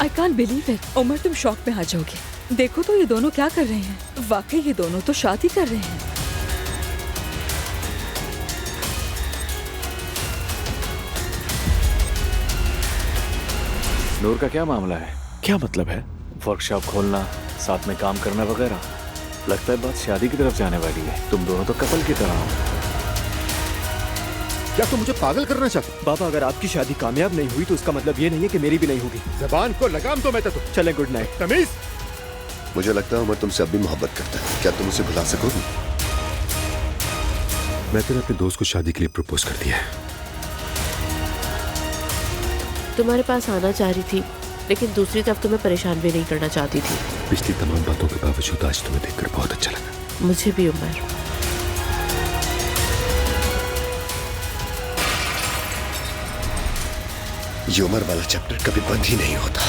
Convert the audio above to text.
I can't believe it. Umar, तुम shock में आ जाओगे। देखो तो ये दोनों क्या कर रहे हैं। वाकई ये दोनों तो शादी कर रहे हैं। नूर का क्या मामला है? क्या मतलब है? वर्कशॉप खोलना, साथ में काम करना वगैरह। लगता है बात शादी की तरफ जाने वाली है। तुम दोनों तो कपल की तरह हो। क्या तुम मुझे पागल करना चाहते? बाबा, अगर आपकी शादी कामयाब नहीं हुई तो इसका मतलब ये नहीं है कि मेरी भी नहीं होगी। जबान को लगाम तो मैं तो चले, गुड नाइट। तमीज। मुझे लगता है उमर तुमसे अब भी मोहब्बत करता है। क्या तुम उसे भुला सकोगी? मैंने अपने दोस्त को शादी के लिए प्रपोज कर दिया है। तुम्हारे पास आना चाह रही थी, लेकिन दूसरी तरफ तुम्हें परेशान भी नहीं करना चाहती थी। पिछली तमाम बातों के बावजूद आज तुम्हें देखकर बहुत अच्छा लगा। मुझे भी उमर। ये उमर वाला चैप्टर कभी बंद ही नहीं होता।